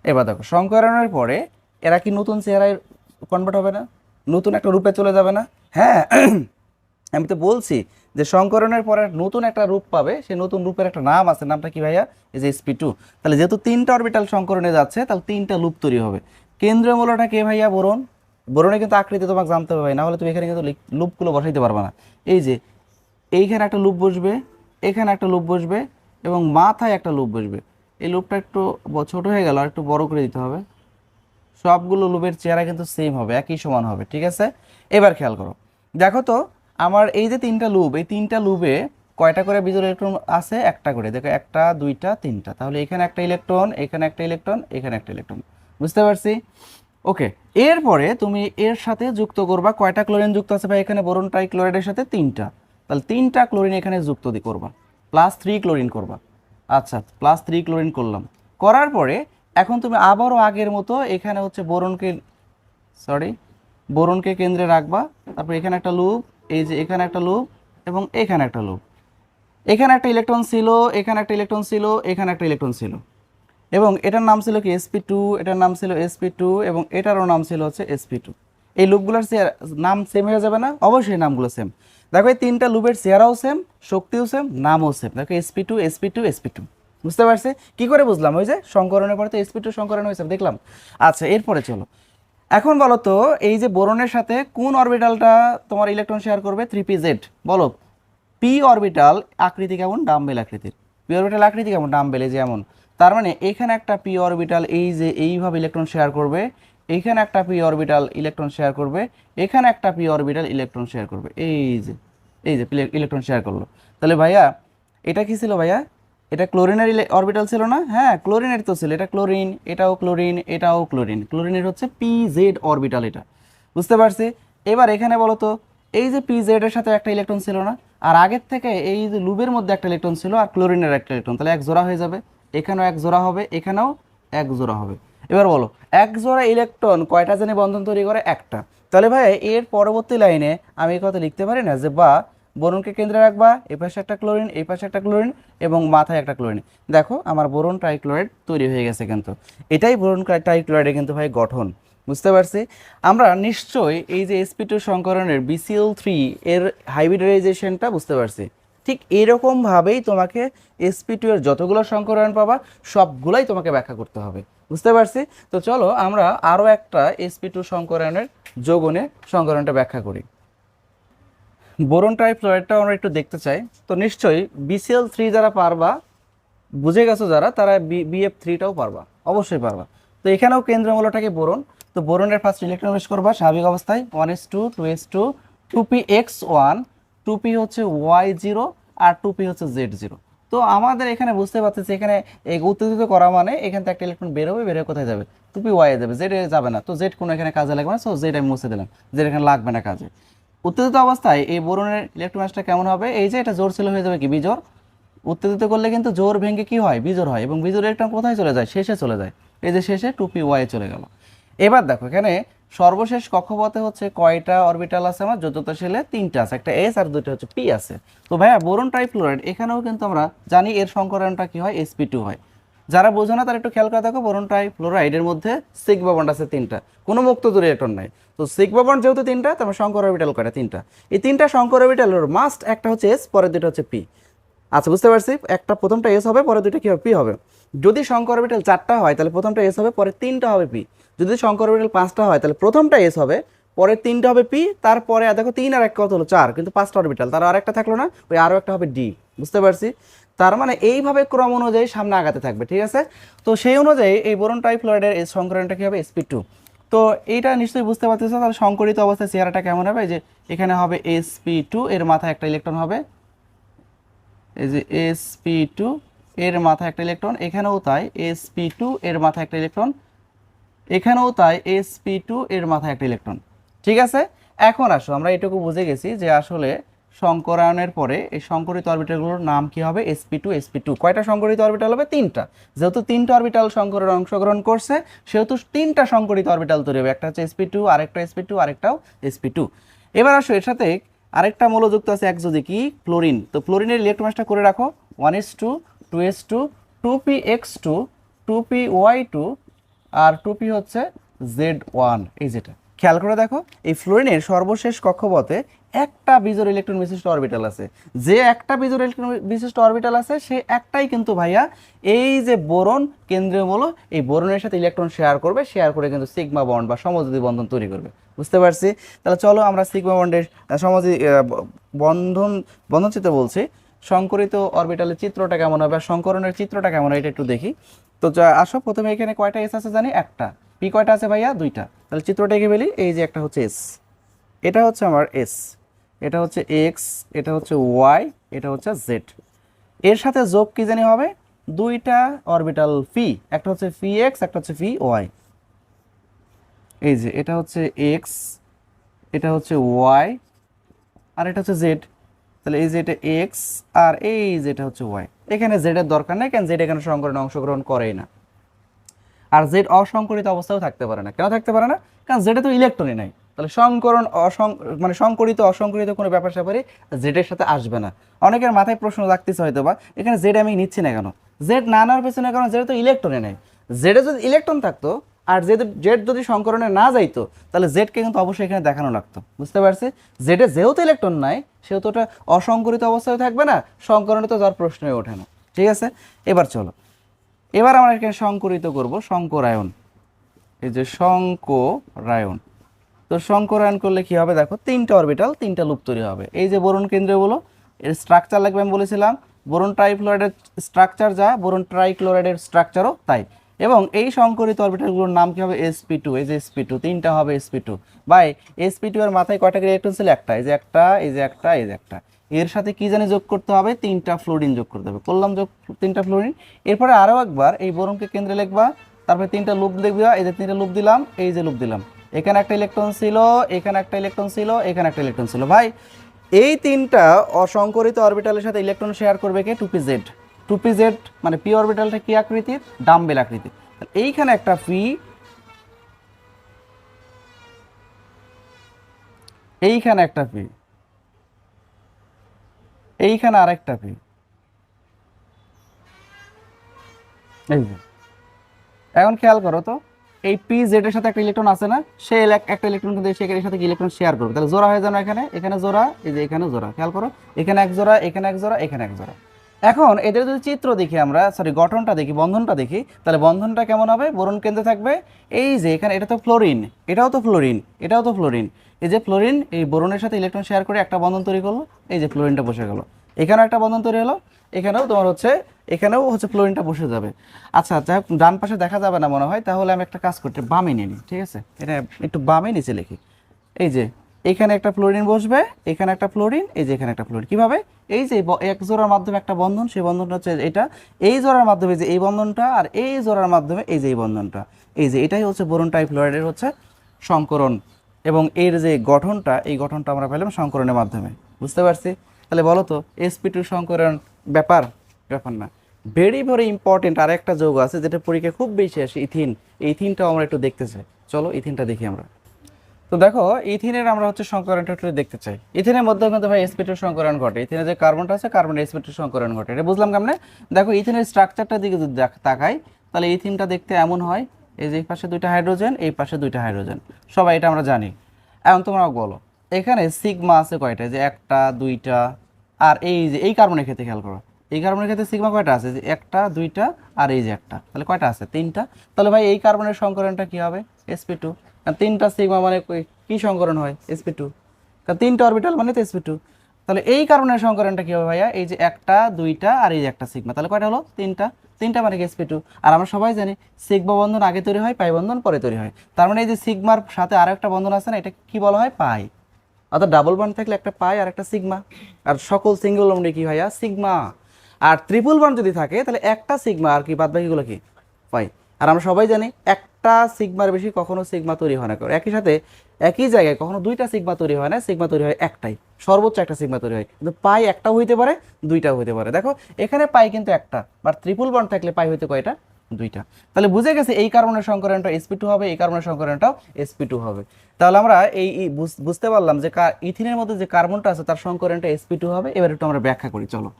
A: এবার দেখো সংকরায়নের পরে এরা কি নতুন চেহারায় কনভার্ট হবে না? নতুন একটা রূপে চলে যাবে না? হ্যাঁ, আমি তো বলছি যে সংকরণের পরে নতুন একটা রূপ পাবে, সেই নতুন রূপের একটা নাম আছে। নামটা কি ভাইয়া? এই যে sp2। তাহলে যেহেতু 3টা অরবিটাল সংকরণে যাচ্ছে, তাহলে 3টা লুপ তৈরি হবে। কেন্দ্রীয় মৌলটা কে ভাইয়া? বোরন। বোরনে কিন্তু আকৃতি তোমাকে জানতে হবে, না হলে তুমি এখানে কিন্তু লুপগুলো বসাইতে পারবে না। এই যে এইখানে একটা লুপ বসবে, এখানে একটা লুপ বসবে, এবং মাথায় একটা লুপ বসবে। এই লুপটা একটু ছোট হয়ে গেল, আর একটু বড় করে দিতে হবে। সবগুলো লুপের চেহারা কিন্তু সেম হবে, একই সমান হবে। ঠিক আছে? এবার খেয়াল করো, দেখো তো আমার এই যে 3টা লুপ, এই 3টা লুপে কয়টা করে বিজোড় ইলেকট্রন আছে? একটা করে। দেখো, একটা, দুইটা, 3টা। তাহলে এখানে একটা ইলেকট্রন, এখানে একটা ইলেকট্রন, এখানে একটা ইলেকট্রন। বুঝতে পারছি? ওকে, এরপরে তুমি এর সাথে যুক্ত করবা কয়টা ক্লোরিন যুক্ত আছে ভাই এখানে? বোরন ট্রাইক্লোরাইডের সাথে 3টা। তাহলে 3টা ক্লোরিন এখানে যুক্ত করবা, +3 ক্লোরিন করবা। আচ্ছা, +3 ক্লোরিন করলাম। করার পরে এখন তুমি আবারও আগের মতো এখানে হচ্ছে বোরনকে কেন্দ্রে রাখবা। তারপর এখানে একটা লুপ, এই যে এখানে একটা লুপ, এবং এখানে একটা লুপ। এখানে একটা ইলেকট্রন ছিল, এখানে একটা ইলেকট্রন ছিল, এখানে একটা ইলেকট্রন ছিল, এবং এটার নাম ছিল কি? sp2, এটার নাম ছিল sp2, এবং এটারও নাম ছিল হচ্ছে sp2। এই লুপগুলোর নাম সেম হয়ে যাবে না? অবশ্যই নামগুলো সেম। দেখো এই 3টা লুপের চেহারাও সেম, শক্তিও সেম, নামও সেম। দেখো sp2 sp2 sp2। বুঝতে পারছি? কি করে বুঝলাম? ওই যে সংকরণের পরে তো sp2 সংকরণ হয়েছে, দেখলাম। আচ্ছা, এরপরে চলো, এখন বলো তো এই যে বোরনের সাথে কোন অরবিটালটা তোমার ইলেকট্রন শেয়ার করবে? 3pz। বলো, পি অরবিটাল আকৃতি কেমন? ডাম্বেল আকৃতির। পি অরবিটাল আকৃতি কেমন? ডাম্বেল, এই যেমন। তার মানে এখানে একটা পি অরবিটাল এই যে এইভাবে ইলেকট্রন শেয়ার করবে, এখানে একটা পি অরবিটাল ইলেকট্রন শেয়ার করবে, এখানে একটা পি অরবিটাল ইলেকট্রন শেয়ার করবে। এই যে ইলেকট্রন শেয়ার করলো। তাহলে ভাইয়া এটা কি ছিল ভাইয়া? এটা ক্লোরিনের অরবিটাল ছিল না? হ্যাঁ, ক্লোরিনের তো ছিল, এটা ক্লোরিন, এটাও ক্লোরিন, এটাও ক্লোরিন। ক্লোরিনের হচ্ছে পিজেড অরবিটাল এটা, বুঝতে পারছি। এবার এখানে বলো তো, এই যে পিজেড এর সাথে একটা ইলেকট্রন ছিল না, আর আগের থেকে এই যে লুবের মধ্যে একটা ইলেকট্রন ছিল আর ক্লোরিনের একটা ইলেকট্রন, তাহলে এক জোড়া হয়ে যাবে। এখানেও এক জোড়া হবে, এখানেও এক জোড়া হবে। এবার বলো, এক জোড়া ইলেকট্রন কয়টা জানি বন্ধন তৈরি করে? একটা। তাহলে ভাই এর পরবর্তী লাইনে আমি এই কথা লিখতে পারি না যে বা বোরনকে কেন্দ্রে রাখবা, এই পাশে একটা ক্লোরিন, এই পাশে একটা ক্লোরিন এবং মাথায় একটা ক্লোরিন। দেখো আমার বোরন ট্রাইক্লোরাইড তৈরি হয়ে গেছে, কিন্তু এটাই বোরন ট্রাইক্লোরাইডের কিন্তু ভাই গঠন, বুঝতে পারছি। আমরা নিশ্চয়ই এই যে sp2 সংকরণের BCl3 এর হাইব্রিডাইজেশনটা বুঝতে পারছি। ঠিক এরকমভাবেই তোমাকে sp2 এর যতগুলো সংকরণ পাবা সবগুলাই তোমাকে ব্যাখ্যা করতে হবে, বুঝতে পারছি। তো চলো আমরা আরও একটা sp2 সংকরণের যৌগনে সংকরণটা ব্যাখ্যা করি। বোরন ট্রাইফ্লোরাইডটা আমরা একটু দেখতে চাই। তো নিশ্চয়ই BCl3 যারা পারবা, বুঝে গেছো যারা, তারা BF3টাও পারবা, অবশ্যই পারবা। তো এখানেও কেন্দ্রমূলটাকে বোরন। তো বোরনের ফার্স্ট ইলেকট্রন বেশ করবা স্বাভাবিক অবস্থায় 1s2 2s2 2px1, 2p হচ্ছে y0 আর 2p হচ্ছে z0। তো আমাদের এখানে বুঝতে পারতেছি এখানে এই উত্তেজিত করা মানে এখান থেকে একটা ইলেকট্রন বেরোবে, বেরোয় কোথায় যাবে? 2p y এ যাবে, z এ যাবে না। তো z কোনো এখানে কাজে লাগবে না, সো z আমি মুছে দিলাম, z এখানে লাগবে না কাজে। উত্তেজিত অবস্থায় এই বোরনের ইলেকট্রন মাসটা কেমন হবে? এই যে এটা জোর ছিল হয়ে যাবে কি বিজোড়। উত্তেজিত করলে কিন্তু জোর ভেঙে কি হয়? বিজোড় হয়, এবং বিজোড় ইলেকট্রন কোথায় চলে যায়? শেষে চলে যায়। এই যে শেষে 2p চলে গেল। এবার দেখো এখানে সর্বশেষ কক্ষপথে হচ্ছে কয়টা অরবিটাল আছে? আমার যোজ্যতাশীলে 3টা আছে, একটা s আর 2টা হচ্ছে p আছে। তো ভাইয়া বোরন ট্রাইফ্লোরাইড এখানেও কিন্তু আমরা জানি এর সংকরণটা কি হয়? sp2 হয়। যারা বোঝো না তারা একটু খেয়াল করে দেখো, বোরন ট্রাইফ্লোরাইডের মধ্যে সিগমা বন্ড আছে 3টা, কোনো মুক্ত দূরে ইলেকট্রন নাই। তো সিগমা বন্ড যেহেতু 3টা, তারপর সংকর অরবিটাল কয়টা? 3টা। এই 3টা সংকর অরবিটালের মাস্ট একটা হচ্ছে s, পরের দুটো হচ্ছে p। আচ্ছা, বুঝতে পারছি। একটা প্রথমটা এস হবে, পরে দুইটা কি হবে? পি হবে। যদি সংকর অরবিটাল 4টা হয় তাহলে প্রথমটা এস হবে, পরে 3টা হবে পি। যদি সংকর অরবিটাল 5টা হয় তাহলে প্রথমটা এস হবে, পরে 3টা হবে পি, তারপরে দেখো 3 আর 1 কত হলো? 4, কিন্তু 5টা অরবিটাল, তার আর একটা থাকলো না, ওই আরও একটা হবে ডি, বুঝতে পারছি। তার মানে এইভাবে ক্রম অনুযায়ী সামনে আগাতে থাকবে, ঠিক আছে। তো সেই অনুযায়ী এই বোরন ট্রাইফ্লোরাইডের এই সংকরণটা কি হবে? sp2। তো এইটা নিশ্চয়ই বুঝতে পারতেছো, তাহলে সংকরিত অবস্থায় চেহারাটা কেমন হবে? এই যে এখানে হবে sp2, এর মাথায় একটা ইলেকট্রন হবে, এই যে sp2 এর মাথায় একটা ইলেকট্রন, এখানেও তাই sp2 এর মাথায় একটা ইলেকট্রন, এখানেও তাই sp2 এর মাথায় একটা ইলেকট্রন, ঠিক আছে। এখন আসো আমরা এটুকু বুঝে গেছি যে আসলে সংকরায়নের পরে এই সংকরিত অরবিটালগুলোর নাম কি হবে? sp2 sp2। কয়টা সংকরিত অরবিটাল হবে? 3টা। যেহেতু 3টা অরবিটাল সংকরণে অংশগ্রহণ করছে সেহেতু 3টা সংকরিত অরবিটাল তৈরি হবে, একটা হচ্ছে sp2, আরেকটা sp2, আরেকটাও sp2। এবার আসো এর সাথে আরেকটা মৌলযুক্ত আছে এক, যদি কি ক্লোরিন। তো ক্লোরিনের ইলেকট্রনটা করে রাখো 1s2 2s2 2px2 2py2 আর 2p হচ্ছে z1। এই যেটা খেয়াল করে দেখো, এই ফ্লোরিনের সর্বশেষ কক্ষপথে একটা বিজোড় ইলেকট্রন বিশিষ্ট অরবিটাল আছে। যে একটা বিজোড় ইলেকট্রন বিশিষ্ট অরবিটাল আছে সে একটাই কিন্তু ভাইয়া এই যে বোরন কেন্দ্রীয় মৌল, এই বোরনের সাথে ইলেকট্রন শেয়ার করবে, শেয়ার করে কিন্তু সিগমা বন্ড বা সমযোজী বন্ধন তৈরি করবে, বুঝতে পারছি। তাহলে চলো আমরা সিগমা বন্ডের সমযোজী বন্ধন চিত্র বলছি, সংকরিত অরবিটালের চিত্রটা কেমন হবে, সংকরণের চিত্রটা কেমন হয় এটা একটু দেখি। তো আসো প্রথমে এখানে কয়টা এস আছে জানি? একটা। পি কয়টা আছে ভাইয়া? 2টা। তাহলে চিত্রটা এঁকে ফেলি। এই যে একটা হচ্ছে এস, এটা হচ্ছে আমার এস, এটা হচ্ছে এক্স, এটা হচ্ছে ওয়াই, এটা হচ্ছে জেড। এর সাথে যোগ কি জানি হবে? 2টা অরবিটাল ফি, একটা হচ্ছে ফি এক্স, একটা হচ্ছে ফি ওয়াই। এই যে এটা হচ্ছে এক্স, এটা হচ্ছে ওয়াই, আর এটা হচ্ছে জেড। তাহলে এই যে এটা এক্স আর এই যেটা হচ্ছে ওয়াই। এখানে জেড এর দরকার নেই, কারণ জেড এখানে সংকরণে অংশগ্রহণ করেই না। আর জেড অসংকরিত অবস্থাও থাকতে পারে না। কেন থাকতে পারে না? কারণ জেডে তো ইলেকট্রনই নাই। তাহলে সংকরণ মানে সংকরিত অসংকরিত কোনো ব্যাপার স্যাপারই জেডের সাথে আসবে না। অনেকের মাথায় প্রশ্ন রাখতেছে হয়তো বা, এখানে জেড আমি নিচ্ছি না কেন? জেড না নেওয়ার পেছনে কারণ জেডে তো ইলেকট্রনই নেই। জেডে যদি ইলেকট্রন থাকতো আর জেড যদি সংকরণে না যাইতো তাহলে জেডকে কিন্তু অবশ্যই এখানে দেখানো লাগতো, বুঝতে পারছি। জেডে যেহেতু ইলেকট্রন নাই সেহেতু ওটা অসংকরিত অবস্থায় থাকবে না, সংকরণে তো যাওয়ার প্রশ্নই ওঠে না, ঠিক আছে। এবার চলো, এবার আমরা এখানে সংকরিত করব সংকরায়ন। এই যে সংকরায়ন, তো সংকরায়ন করলে কি হবে? দেখো 3টা অরবিটাল 3টা লুপ তৈরি হবে। এই যে বোরন কেন্দ্রে বলো, এর স্ট্রাকচার লাগবে, আমি বলেছিলাম বোরন ট্রাইফ্লোরাইডের স্ট্রাকচার যা বোরন ট্রাইক্লোরাইডের স্ট্রাকচারও তাই। এবং এই সংকরিত অরবিটালগুলোর নাম কি হবে? sp2। এই যে sp2, 3টা হবে sp2। বাই sp2 এর মাথায় কয়টা ইলেকট্রন ছিল? একটা। এই যে একটা, এই যে একটা, এই যে একটা। এর সাথে কি জানি যোগ করতে হবে, 3টা ফ্লোরিন যোগ করতে হবে। করলাম যোগ 3টা ফ্লোরিন। এরপরে আরও একবার এই বোরনকে কেন্দ্রে লিখবা, তারপরে 3টা লুপ দেখবা, এই যে 3টা লুপ দিলাম, এই যে লুপ দিলাম, এখানে একটা ইলেকট্রন ছিল, এখানে একটা ইলেকট্রন ছিল, এখানে একটা ইলেকট্রন ছিল। ভাই এই 3টা অসংকরিত অরবিটালের সাথে ইলেকট্রন শেয়ার করবে কে? 2pz। 2pz মানে পি অরবিটালটা কি আকৃতির? ডাম্বেল আকৃতির। এইখানে একটা পি, এইখানে একটা পি, এইখানে আরেকটা পি, এই যে। এখন খেয়াল করো তো, এই পি জেড এর সাথে একটা ইলেকট্রন আছে না, সে একটা ইলেকট্রন কিন্তু এর সাথে ইলেকট্রন শেয়ার করবে, তাহলে জোড়া হয়ে যাবে এখানে, এখানে জোড়া, এই যে এখানে জোড়া। খেয়াল করো, এখানে এক জোড়া, এখানে এক জোড়া, এখানে এক জোড়া। এখন এদের যদি চিত্র দেখি আমরা, সরি গঠনটা দেখি, বন্ধনটা দেখি, তাহলে বন্ধনটা কেমন হবে? বোরন কেন্দ্রে থাকবে, এই যে এখানে এটা তো ফ্লোরিন, এটাও তো ফ্লোরিন, এটাও তো ফ্লোরিন। এই যে ফ্লোরিন এই বোরনের সাথে ইলেকট্রন শেয়ার করে একটা বন্ধন তৈরি করলো, এই যে ফ্লোরিনটা বসে গেল। এখানেও একটা বন্ধন তৈরি হলো, এখানেও তোমার হচ্ছে, এখানেও হচ্ছে ফ্লোরিনটা বসে যাবে। আচ্ছা যাই হোক, ডান পাশে দেখা যাবে না মনে হয়, তাহলে আমি একটা কাজ করতে বামে নিয়ে নিই, ঠিক আছে? এটা একটু বামে নিচে লিখি। এই যে এখানে একটা ফ্লোরিন বসবে, এখানে একটা ফ্লোরিন, এই যে এখানে একটা ফ্লোরিন। কিভাবে? এই যে এক জোড়ার মাধ্যমে একটা বন্ধন, সেই বন্ধনটা হচ্ছে এটা, এই জোড়ার মাধ্যমে যে এই বন্ধনটা, আর এই জোড়ার মাধ্যমে এই যে এই বন্ধনটা, এই যে এটাই হচ্ছে বোরন ট্রাইফ্লোরাইডের হচ্ছে সংকরণ। এবং এর যে গঠনটা, এই গঠনটা আমরা পেলাম সংকরণের মাধ্যমে। বুঝতে পারছি? তাহলে বলো তো sp2 সংকরণ ব্যাপার? ব্যাপার না। ভেরি ভেরি ইম্পর্টেন্ট আর একটা যৌগ আছে যেটা পরীক্ষায় খুব বেশি আসে, ইথিন। এই ইথিনটাও আমরা একটু দেখতে চাই, চলো ইথিনটা দেখি আমরা। তো দেখো ইথিনের আমরা হচ্ছে সংকরণটা একটু দেখতে চাই। ইথিনের মধ্যে কিন্তু ভাই sp2 সংকরণ ঘটে। ইথিনের যে কার্বনটা আছে, কার্বন sp2 সংকরণ ঘটে, এটা বুঝলাম কেমনে? দেখো ইথিনের স্ট্রাকচারটার দিকে যদি তাকাই, তাহলে ইথিনটা দেখতে এমন হয়, এই যে এই পাশে 2টা হাইড্রোজেন, এই পাশে 2টা হাইড্রোজেন, সবাই এটা আমরা জানি। এখন তোমরা বলো এখানে সিগমা আছে কয়টা? যে একটা, 2টা, আর এই যে এই কার্বনের ক্ষেত্রে খেয়াল করো, এই কার্বনের ক্ষেত্রে সিগমা কয়টা আছে? যে একটা, 2টা, আর এই যে একটা, তাহলে কয়টা আছে? 3টা। তাহলে ভাই এই কার্বনের সংকরণটা কি হবে? sp2। কারণ 3টা সিগমা মানে কি সংকরণ হয়? sp2। কারণ 3টা অরবিটাল মানে তো sp2। তাহলে এই কার্বনের সংকরণটা কি হবে ভাইয়া? এই যে একটা, 2টা, আর এই যে একটা সিগমা, তাহলে কয়টা হলো? 3টা। 3টা মানে কি? sp2। আর আমরা সবাই জানি সিগমা বন্ধন আগে তৈরি হয়, পাই বন্ধন পরে তৈরি হয়। তার মানে এই যে সিগমার সাথে আরো একটা বন্ধন আছে না, এটা কি বলা হয়? পাই। অর্থাৎ ডাবল বন্ড থাকলে একটা পাই আর একটা সিগমা। আর সকল সিঙ্গেল বন্ডে কি ভাইয়া? সিগমা। আর ট্রিপল বন্ড যদি থাকে তাহলে একটা সিগমা আর কি বাদ বাকিগুলো কি? পাই। আর আমরা সবাই জানি একটা সিগমার বেশি কখনো সিগমা তৈরি হয় না, একই সাথে একই জায়গায় কখনো 2টা সিগমা তৈরি হয় না, সিগমা তৈরি হয় একটাই, সর্বোচ্চ একটা সিগমা তৈরি হয়। কিন্তু পাই একটাও হইতে পারে, 2টাও হইতে পারে। দেখো এখানে পাই কিন্তু একটা, বাট ট্রিপল বন্ড থাকলে পাই হইতে কয়টা? 2টা। তাহলে বুঝে গেছে এই কার্বনের সংকরণটা sp2 হবে, এই কার্বনের সংকরণটাও sp2 হবে। তাহলে আমরা বুঝতে পারলাম যে ইথিনের মধ্যে যে কার্বনটা আছে তার সংকরণটা sp2 হবে। এবার একটু আমরা ব্যাখ্যা করি, চলো।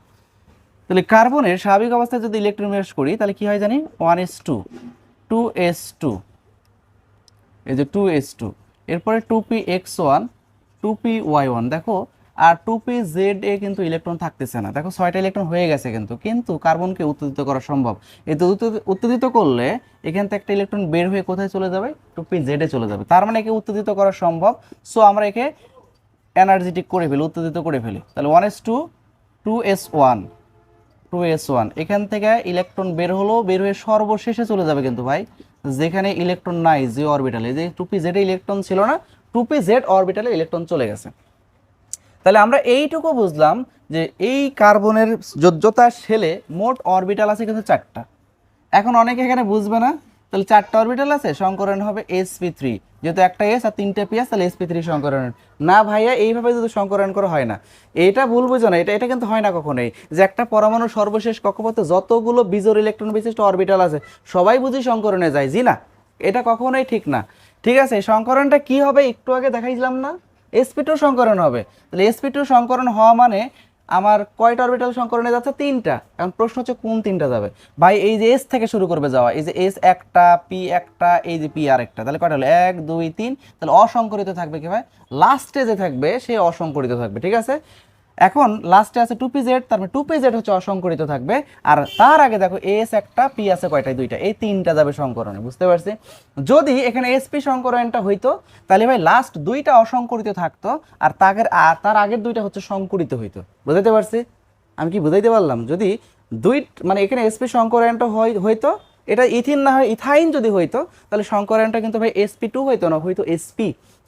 A: তাহলে কার্বনের স্বাভাবিক অবস্থায় যদি ইলেকট্রন বিন্যাস করি তাহলে কি হয় জানি? 1s2, 2s2, এই যে 2s2, এরপরে 2px1, 2py1। দেখো আর 2pza কিন্তু ইলেকট্রন থাকতেছে না, দেখো 6টা ইলেকট্রন হয়ে গেছে, কিন্তু কার্বনকে উত্তেজিত করা সম্ভব। এতে উত্তেজিত করলে এখান থেকে একটা ইলেকট্রন বের হয়ে কোথায় চলে যাবে? 2pz চলে যাবে। তার মানে একে উত্তেজিত করা সম্ভব। সো আমরা একে এনার্জেটিক করে ফেলি, উত্তেজিত করে ফেলি। তাহলে 1s2, 2s1, 2s1, এখান থেকে ইলেকট্রন বের হলো, বের হয়ে সর্বশেষে চলে যাবে কিন্তু ভাই যেখানে ইলেকট্রন নাই, যে অরবিটালে, যে 2pz ইলেকট্রন ছিল না, 2pz অরবিটালে ইলেকট্রন চলে গেছে। তাহলে আমরা এইটুকু বুঝলাম যে এই কার্বনের যোজ্যতা শেলে মোট অরবিটাল আছে কিন্তু 4টা। এখন অনেকে এখানে বুঝবে না, তাহলে 4টা অরবিটাল আছে, সংকরণ হবে sp3, যেহেতু একটা s আর 3টা p আছে, তাহলে sp3 সংকরণ। না ভাইয়া, এইভাবে যদি সংকরণ করা হয় না, এটা ভুল বুঝো না, এটা কিন্তু হয় না কখনোই যে একটা পরমাণু সর্বশেষ কক্ষপথে যতগুলো বিজোড় ইলেকট্রন বিশিষ্ট অরবিটাল আছে সবাই বুঝি সংকরণে যায়, জি না, এটা কখনোই ঠিক না। ঠিক আছে, সংকরণটা কি হবে একটু আগে দেখাইছিলাম না, sp2 সংকরণ হবে। তাহলে sp2 সংকরণ হওয়া মানে আমার কয়টা অরবিটাল সংকরণে যাচ্ছে? 3টা। এখন প্রশ্ন হচ্ছে কোন 3টা যাবে ভাই? এই যে এস থেকে শুরু করবে যাওয়া, এই যে এস একটা, পি একটা, এই যে পি আর একটা, তাহলে কয়টা হলো? 1 2 3। তাহলে অসংকরিত থাকবে কি ভাই? লাস্টে যে থাকবে সে অসংকরিত থাকবে, ঠিক আছে? এখন লাস্টে আছে 2pz, তার মানে 2pz হচ্ছে অসংকরিত থাকবে। আর তার আগে দেখো এস একটা, পি আছে কয়টায়? 2টা, এই 3টা যাবে সংকরণে। বুঝতে পারছি? যদি এখানে sp সংকরণটা হইতো তাহলে ভাই লাস্ট 2টা অসংকরিত থাকতো, আর তার আগের 2টা হচ্ছে সংকরিত হইতো। বুঝাইতে পারছি? আমি কি বুঝাইতে পারলাম? যদি মানে এখানে sp সংকরণটা হইতো, এটা ইথিন না হয় ইথাইন যদি হইতো তাহলে সংকরণটা কিন্তু ভাই sp2 হইতো না, হইতো sp।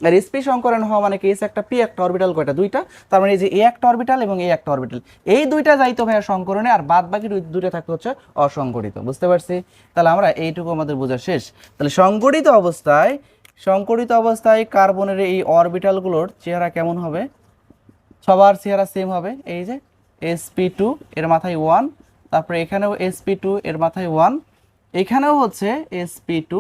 A: আর sp সংকরণ হওয়া মানে কি এস একটা p একটা অরবিটাল কয়টা দুইটা, তার মানে এই যে a একটা অরবিটাল এবং a একটা অরবিটাল, এই দুইটা যাইতো ভাইয়া সংকরণে, আর বাদ বাকি দুইটা থাকতো হচ্ছে অসংগঠিত। বুঝতে পারছি? তাহলে আমরা এইটুকু আমাদের বোঝা শেষ। তাহলে সংগঠিত অবস্থায় কার্বনের এই অরবিটালগুলোর চেহারা কেমন হবে? সবার চেহারা সেম হবে। এই যে sp2 এর মাথায় 1, তারপরে এখানেও sp2 এর মাথায় 1, এখানেও হচ্ছে sp2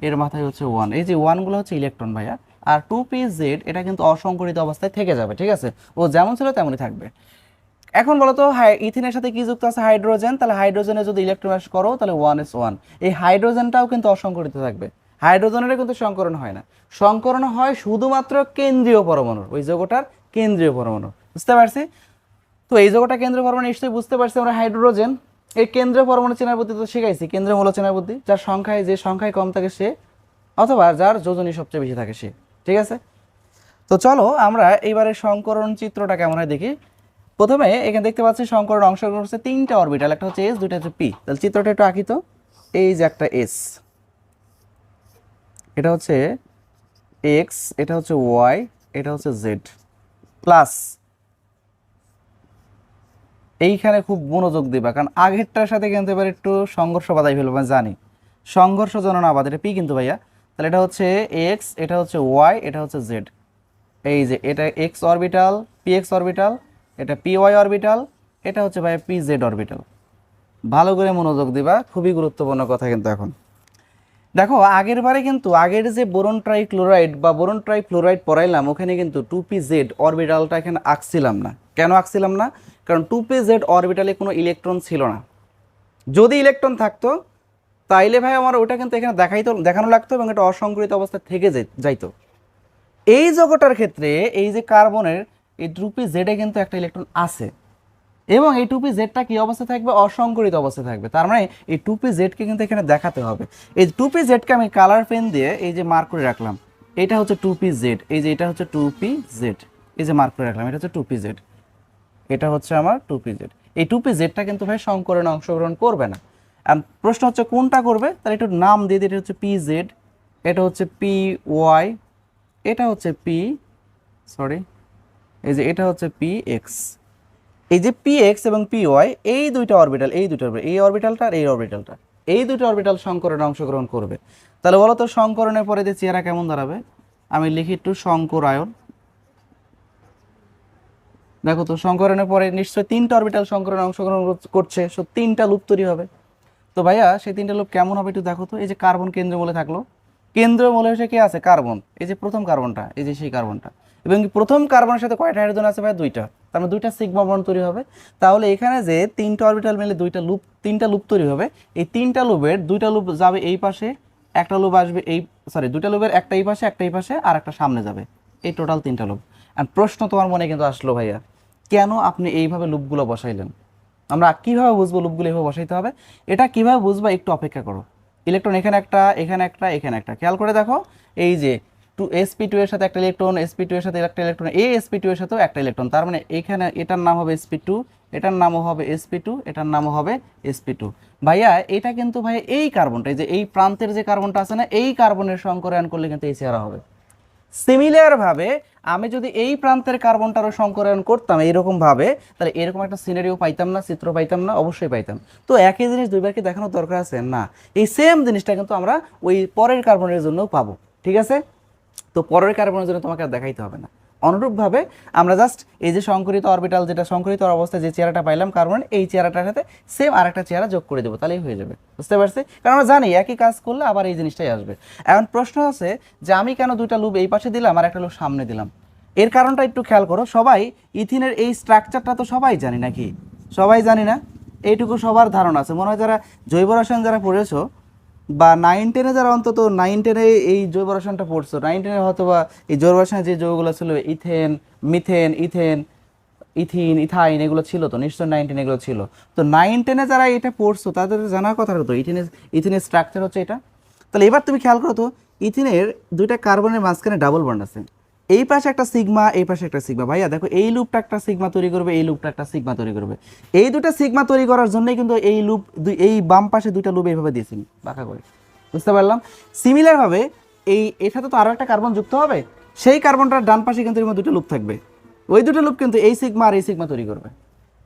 A: এর মাথায় হচ্ছে 1। এই যে 1 গুলো হচ্ছে ইলেকট্রন ভাইয়া। আর 2pz এটা কিন্তু অসংগঠিত অবস্থায় থেকে যাবে, ঠিক আছে? ও যেমন ছিল তেমনই থাকবে। এখন বলো তো ইথিনের সাথে কি যুক্ত আছে? হাইড্রোজেন। তাহলে হাইড্রোজেনে যদি ইলেকট্রন ম্যাচ করো তাহলে 1s1। এই হাইড্রোজেনটাও কিন্তু অসংগঠিত থাকবে। হাইড্রোজেনের কিন্তু সংকরণ হয় না, সংকরণ হয় শুধুমাত্র কেন্দ্রীয় পরমাণুর, ওই যৌগটার কেন্দ্রীয় পরমাণু। বুঝতে পারছি? তো এই যৌগটা কেন্দ্রীয় পরমাণু নিশ্চয়ই বুঝতে পারছি আমরা। হাইড্রোজেন এই কেন্দ্রীয় পরমাণু চেনার বুদ্ধি তো শিখাইছি, কেন্দ্রীয় মৌল চেনার বুদ্ধি। যে সংখ্যায় কম থাকে সে, অথবা যার যোজনী সবচেয়ে বেশি থাকে সে। ঠিক আছে? তো চলো আমরা এইবারে সংকরণ চিত্রটা কেমন হয় দেখি। প্রথমে এখানে দেখতে পাচ্ছি সংকরণ অংশগ্রহণ হচ্ছে তিনটা অরবিটাল, একটা হচ্ছে এস, দুইটা হচ্ছে পি। তাহলে চিত্রটা একটু আঁকি তো। এই যে একটা এস, এটা হচ্ছে এক্স, এটা হচ্ছে ওয়াই, এটা হচ্ছে জেড, প্লাস এইখানে খুব মনোযোগ দিবা, কারণ আগেরটার সাথে কিন্তু এবার একটু সংঘর্ষ বাধাই ফেলবো, আমি জানি সংঘর্ষ যেন না বাধে। এটা পি কিন্তু ভাইয়া। তাহলে এটা হচ্ছে এক্স, এটা হচ্ছে ওয়াই, এটা হচ্ছে জেড। এই যে এটা x orbital, P x orbital, এটা পি ওয়াই অরবিটাল, এটা হচ্ছে ভাইয়া পি জেড অরবিটাল। ভালো করে মনোযোগ দিবা, খুবই গুরুত্বপূর্ণ কথা কিন্তু। এখন দেখো আগের বারে কিন্তু আগের যে বোরন ট্রাই ক্লোরাইড বা বোরন ট্রাই ফ্লোরাইড পড়াইলাম, ওখানে কিন্তু 2pz অরবিটালটা এখানে আঁকছিলাম না। কেন আঁকছিলাম না? কারণ 2pz অরবিটালে কোনো ইলেকট্রন ছিল না। যদি ইলেকট্রন থাকতো তাইলে ভাই আমার ওটা কিন্তু এখানে দেখানো লাগতো এবং এটা অসংকরিত অবস্থা থেকে যাইতো। এই যৌগটার ক্ষেত্রে এই যে কার্বনের এই 2pz এ কিন্তু একটা ইলেকট্রন আছে, এবং এই 2pz কি অবস্থায় থাকবে? অসংকরিত অবস্থায় থাকবে। তার মানে এই 2pz কে কিন্তু এখানে দেখাতে হবে। এই 2pz কে আমি কালার পেন দিয়ে এই যে মার্ক করে রাখলাম, এটা হচ্ছে 2pz, এই যে এটা হচ্ছে 2pz, এই যে মার্ক করে রাখলাম, এটা হচ্ছে 2pz, এটা হচ্ছে আমার 2pz। এই 2pz কিন্তু ভাই সংকরণে অংশগ্রহণ করবে না। প্রশ্ন হচ্ছে কোনটা করবে? তাহলে একটু নাম দিয়ে দিই। এটা হচ্ছে pz, এটা হচ্ছে py, এটা হচ্ছে এই যে এটা হচ্ছে px। এই যে px এবং py এই দুইটা অরবিটাল, এই অরবিটালটা আর এই দুইটা অরবিটাল সংকরণে অংশগ্রহণ করবে। তাহলে বলো তো সংকরণের পরে যে চেহারা কেমন দাঁড়াবে? আমি লিখি একটু সংকরায়ন। দেখো তো সংকরণের পরে নিশ্চয়ই তিনটা অরবিটাল সংকরণে অংশগ্রহণ করছে, সো তিনটা লুপ তৈরি হবে। তো ভাইয়া সেই তিনটা লুপ কেমন হবে একটু দেখো তো। এই যে কার্বন কেন্দ্রীয় মৌলে থাকলো, কেন্দ্রীয় মৌলে হিসেবে কে আছে? কার্বন। এই যে প্রথম কার্বনটা, এই যে সেই কার্বনটা, এবং প্রথম কার্বনের সাথে কয়টা হাইড্রোজেন আছে ভাই? দুইটা। তার মানে দুইটা সিগমা বন্ড তৈরি হবে। তাহলে এখানে যে তিনটা অরবিটাল মিলে তিনটা লুপ তৈরি হবে, এই তিনটা লুপের দুইটা লুপ যাবে এই পাশে, একটা লুপ আসবে এই, দুইটা লুপের একটা এই পাশে, একটা এই পাশে, আর একটা সামনে যাবে। এই টোটাল তিনটা লুপ। আর প্রশ্ন তোমার মনে কিন্তু আসলো ভাইয়া, কেন আপনি এইভাবে লুপগুলো বসাইলেন? আমরা কিভাবে বুঝবো লুপগুলো এইভাবে বসাইতে হবে? এটা কিভাবে বুঝবো একটু অপেক্ষা করো। ইলেকট্রন এখানে একটা, এখানে একটা, এখানে একটা, খেয়াল করে দেখো। এই যে sp2 এর সাথে একটা ইলেকট্রন, sp2 এর সাথে একটা ইলেকট্রন, এই sp2 এর সাথেও একটা ইলেকট্রন। তার মানে এখানে এটার নাম হবে sp2, এটার নামও হবে sp2, এটার নামও হবে sp2। ভাইয়া এটা কিন্তু ভাই এই কার্বনটা, এই যে এই প্রান্তের যে কার্বনটা আছে না, এই কার্বনের সংকরায়ন করলে কিন্তু এই চেহারা হবে। সিমিলার ভাবে আমি যদি এই প্রান্তের কার্বনটারও সংকরায়ন করতাম এইরকম ভাবে, তাহলে এরকম একটা সিনারিও পাইতাম না, চিত্র পাইতাম না? অবশ্যই পাইতাম। তো একই জিনিস দুইবার কি দেখানোর দরকার আছে? না। এই সেম জিনিসটা কিন্তু আমরা ওই পরের কার্বনের জন্যও পাবো। ঠিক আছে? তো পরের কার্বনের জন্য তোমাকে আর দেখাইতে হবে না। অনুরূপভাবে আমরা জাস্ট এই যে সংকরিত অরবিটাল, যেটা সংকরিত অবস্থায় যে চেহারাটা পাইলাম কার্বন, এই চেহারাটার সাথে সেম আরেকটা চেহারা যোগ করে দেবো, তাহলেই হয়ে যাবে। বুঝতে পারছি? কারণ আমরা জানি একই কাজ করলে আবার এই জিনিসটাই আসবে। এখন প্রশ্ন আছে যে আমি কেন দুইটা লুপ এই পাশে দিলাম আর একটা লুপ সামনে দিলাম? এর কারণটা একটু খেয়াল করো। সবাই ইথিনের এই স্ট্রাকচারটা তো সবাই জানি নাকি? সবাই জানি না? এইটুকু সবার ধারণা আছে মনে হয়। যারা জৈব রসায়ন যারা পড়েছো বা 9-10-এ যারা অন্তত 9-10-এ এই জৈব রসায়নটা পড়ছো, 9-10-এ হয়তো বা এই জৈব রসায়নে যে যৌগগুলো ছিল ইথেন, মিথেন, ইথিন, ইথাইন, এগুলো ছিল তো নিশ্চয় 9-10 এগুলো ছিল। তো 9-10-এ যারা এটা পড়ছো তাদের জানার কথা হতো ইথিনের স্ট্রাকচার হচ্ছে এটা। তাহলে এবার তুমি খেয়াল করো তো, ইথিনের দুইটা কার্বনের মাঝখানে ডাবল বন্ড আছে। এই পাশে একটা সিগমা, এই পাশে একটা সিগমা। ভাইয়া দেখো এই লুপটা একটা সিগমা তৈরি করবে, এই লুপটা একটা সিগমা তৈরি করবে। এই দুটো সিগমা তৈরি করার জন্যই কিন্তু এই লুপ এই বাম পাশে দুইটা লুপ এইভাবে দিয়েছি বাঁকা করে, বুঝতে পারলাম। সিমিলারভাবে এটাতে তো আরও একটা কার্বন যুক্ত হবে, সেই কার্বনটার ডান পাশে কিন্তু এর মধ্যে দুটো লুপ থাকবে, ওই দুটো লুপ কিন্তু এই সিগমা আর এই সিগমা তৈরি করবে,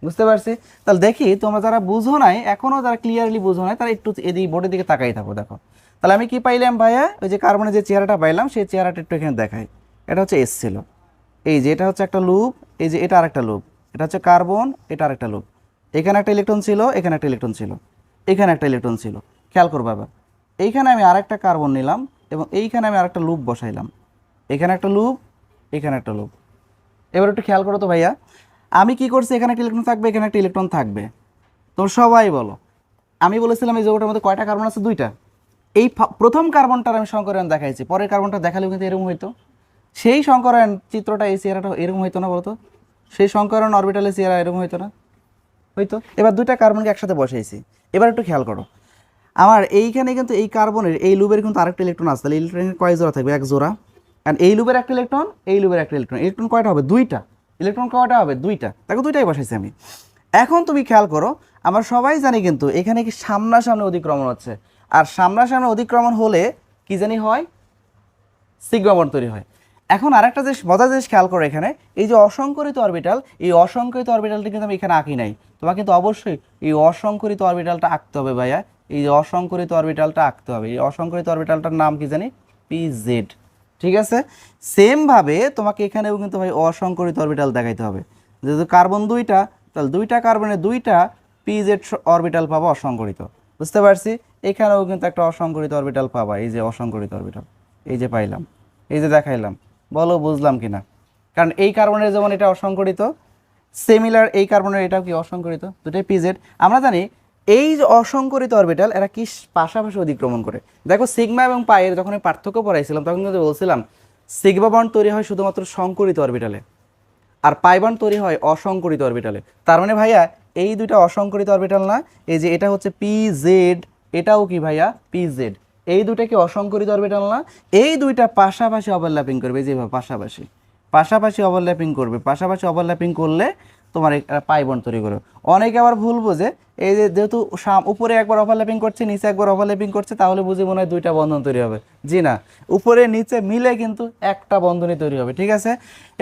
A: বুঝতে পারছি। তাহলে দেখি তোমরা যারা বুঝো নাই, এখনও যারা ক্লিয়ারলি বুঝো নাই, তারা একটু এদিকে বোর্ডের দিকে তাকাই থাকো। দেখো তাহলে আমি কি পাইলাম ভাইয়া, ওই যে কার্বনের যে চেহারাটা পাইলাম সেই চেহারাটা একটু এখানে দেখাই। এটা হচ্ছে এস ছিল, এই যে এটা হচ্ছে একটা লুপ, এই যে এটা আরেকটা লুপ, এটা হচ্ছে কার্বন, এটা আরেকটা লুপ। এখানে একটা ইলেকট্রন ছিল, এখানে একটা ইলেকট্রন ছিল, এখানে একটা ইলেকট্রন ছিল। খেয়াল করবো আবার, এইখানে আমি আরেকটা কার্বন নিলাম এবং এইখানে আমি আরেকটা লুপ বসাইলাম, এখানে একটা লুপ, এখানে একটা লুপ। এবার একটু খেয়াল করো তো ভাইয়া, আমি কি করছি, এখানে একটা ইলেকট্রন থাকবে, এখানে একটা ইলেকট্রন থাকবে। তোমরা সবাই বলো, আমি বলেছিলাম এই যৌগটার মধ্যে কয়টা কার্বন আছে? দুইটা। এই প্রথম কার্বনটার আমি সংকরায়ন দেখাইছি, পরের কার্বনটা দেখালেও কিন্তু এরকম হইতো। সেই সংকরায়ন চিত্রটা, এই চেহারাটা এরকম হইতো না বলতো? সেই সংকরায়ন অরবিটালের চেহারা এরকম হইতো না? হইতো। এবার দুইটা কার্বনকে একসাথে বসাইছি। এবার একটু খেয়াল করো, আমার এইখানে কিন্তু এই কার্বনের এই লুপের কিন্তু আরেকটা ইলেকট্রন আসছে, তাহলে ইলেকট্রনের কয় জোড়া থাকবে? এক জোড়া। কারণ এই লুপের একটা ইলেকট্রন, এই লুপের একটা ইলেকট্রন, ইলেকট্রন কয়টা হবে? দুইটা। ইলেকট্রন কয়টা হবে? দুইটা। দেখো দুইটাই বসাইছি আমি। এখন তুমি খেয়াল করো, আমরা সবাই জানি কিন্তু এখানে কি সামনাসামনি অতিক্রমণ হচ্ছে, আর সামনাসামনি অতিক্রমণ হলে কি জানি হয়? সিগমা বন্ড তৈরি হয়। এখন আরেকটা জিনিস, মজার জিনিস খেয়াল করো, এখানে এই যে অসংকরিত অরবিটাল, এই অসংকরিত অরবিটালটা কিন্তু আমি এখানে আঁকি নাই। তোমাকে কিন্তু অবশ্যই এই অসংকরিত অরবিটালটা আঁকতে হবে ভাইয়া, এই যে অসংকরিত অরবিটালটা আঁকতে হবে। এই অসংকরিত অরবিটালটার নাম কি জানি? পিজেড। ঠিক আছে, সেমভাবে তোমাকে এখানেও কিন্তু ভাই অসংকরিত অরবিটাল দেখাইতে হবে। যেহেতু কার্বন দুইটা, তাহলে দুইটা কার্বনে দুইটা পিজেড অরবিটাল পাবো অসংকরিত, বুঝতে পারছি। এখানেও কিন্তু একটা অসংকরিত অরবিটাল পাবা, এই যে অসংকরিত অরবিটাল, এই যে পাইলাম, এই যে দেখাইলাম। বলো বুঝলাম কিনা? কারণ এই কার্বনের যেমন এটা অসংকরিত, সিমিলার এই কার্বনের এটাও কি অসংকরিত, দুটোই পিজেড। আমরা জানি এই যে অসংকরিত অরবিটাল এরা কি পাশাপাশি অতিক্রমণ করে। দেখো সিগমা এবং পাইয়ের যখন আমি পার্থক্য পড়াইছিলাম তখন কিন্তু বলছিলাম সিগমা বন্ড তৈরি হয় শুধুমাত্র সংকরিত অরবিটালে, আর পাই বন্ড তৈরি হয় অসংকরিত অরবিটালে। তার মানে ভাইয়া এই দুইটা অসংকরিত অরবিটাল না, এই যে এটা হচ্ছে পিজেড, এটাও কি ভাইয়া? পিজেড। এই দুইটা কি অসংকরিত অরবিটাল না? এই দুইটা পাশাপাশি ওভারল্যাপিং করবে, যেভাবে পাশাপাশি পাশাপাশি ওভারল্যাপিং করবে, পাশাপাশি ওভারল্যাপিং করলে তোমার পাই বন্ড তৈরি করবে। অনেকে আবার ভুল বোঝে, এই যে যেহেতু উপরে একবার ওভারল্যাপিং করছে, নিচে একবার ওভারল্যাপিং করছে, তাহলে বুঝে মনে হয় দুইটা বন্ধন তৈরি হবে। জি না, উপরে নিচে মিলে কিন্তু একটা বন্ধনই তৈরি হবে, ঠিক আছে।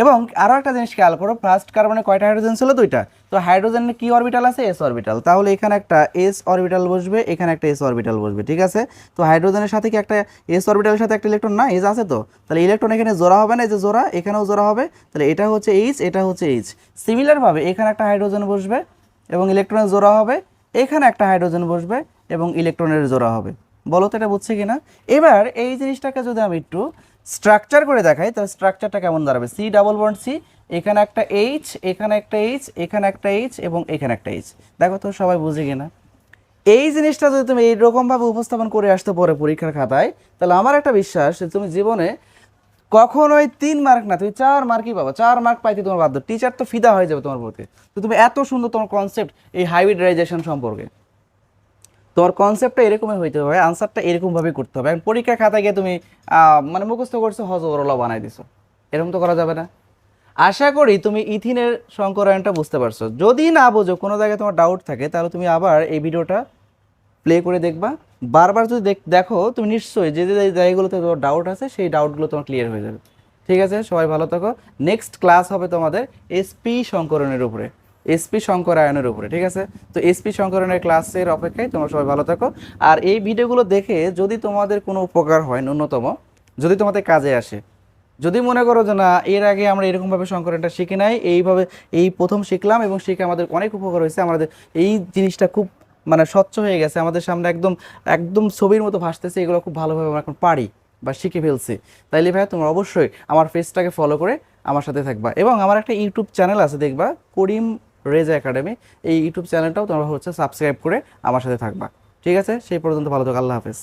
A: এবং আরও একটা জিনিস খেয়াল করো, ফার্স্ট কার্বনে কয়টা হাইড্রোজেন ছিল? দুইটা। তো হাইড্রোজেনের কি অরবিটাল আছে? S orbital. তাহলে এখানে একটা এস অরবিটাল বসবে, এখানে একটা এস অরবিটাল বসবে, ঠিক আছে। তো হাইড্রোজেনের সাথে কি একটা এস অরবিটালের সাথে একটা ইলেকট্রন না এস আছে? তো তাহলে ইলেকট্রন এখানে জোড়া হবে না? এই যে জোড়া, এখানেও জোড়া হবে, তাহলে এটা হচ্ছে এইচ, এটা হচ্ছে এইচ। সিমিলারভাবে এখানে একটা হাইড্রোজেন বসবে এবং ইলেকট্রনের জোড়া হবে, এখানে একটা হাইড্রোজেন বসবে এবং ইলেকট্রনের জোড়া হবে। বলো তো এটা বুঝছে কিনা? এবার এই জিনিসটাকে যদি আমি একটু স্ট্রাকচার করে দেখাই, তাহলে স্ট্রাকচারটা কেমন দাঁড়াবে? সি ডাবল বন্ড সি, এখানে একটা এইচ, এখানে একটা এইচ, এখানে একটা এইচ এবং এখানে একটা এইচ। দেখো তো সবাই বুঝে কিনা? এই জিনিসটা যদি তুমি এইরকমভাবে উপস্থাপন করে আসতে পারো পরীক্ষার খাতায়, তাহলে আমার একটা বিশ্বাস যে তুমি জীবনে কখনোই 3 মার্ক না, তুমি 4 মার্কই পাবো। 4 মার্ক পাইতে তোমার বাধ্য, টিচার তো ফিদা হয়ে যাবে তোমার প্রতি। তো তুমি এত সুন্দর তোমার কনসেপ্ট এই হাইব্রিডাইজেশন সম্পর্কে, তোমার কনসেপ্টটা এরকমই হইতে হবে, আনসারটা এরকমভাবেই করতে হবে। পরীক্ষা খাতায় গিয়ে তুমি মানে মুখস্থ করছো, হজবরলা বানাই দিছো, এরকম তো করা যাবে না। আশা করি তুমি ইথিনের সংকরায়নটা বুঝতে পারছো। যদি না বোঝো, কোনো জায়গায় তোমার ডাউট থাকে, তাহলে তুমি আবার এই ভিডিওটা প্লে করে দেখবা। বারবার যদি দেখো, তুমি নিশ্চয়ই যে যে জায়গাগুলোতে তোমার ডাউট আছে সেই ডাউটগুলো তোমার ক্লিয়ার হয়ে যাবে। ঠিক আছে, সবাই ভালো থাকো। নেক্সট ক্লাস হবে তোমাদের এসপি সংকরণের উপরে, এসপি সংকরায়নের উপরে, ঠিক আছে। তো এসপি সংকরণের ক্লাসের অপেক্ষায় তোমরা সবাই ভালো থাকো। আর এই ভিডিওগুলো দেখে যদি তোমাদের কোনো উপকার হয়, ন্যূনতম যদি তোমাদের কাজে আসে, যদি মনে করো যে না এর আগে আমরা এরকমভাবে সংকরণটা শিখি নাই, এইভাবে এই প্রথম শিখলাম এবং শিখে আমাদের অনেক উপকার হয়েছে, আমাদের এই জিনিসটা খুব মানে স্বচ্ছ হয়ে গেছে আমাদের সামনে, একদম একদম ছবির মতো ভাসতেছে, এগুলো খুব ভালোভাবে আমরা এখন পারি বা শিখে ফেলছি, তাইলে ভাই তোমরা অবশ্যই আমার পেজটাকে ফলো করে আমার সাথে থাকবা। এবং আমার একটা ইউটিউব চ্যানেল আছে দেখবা, করিম রেজা একাডেমি, এই ইউটিউব চ্যানেলটাও তোমরা হচ্ছে সাবস্ক্রাইব করে আমার সাথে থাকবা। ঠিক আছে, সেই পর্যন্ত ভালো থাকো, আল্লাহ হাফেজ।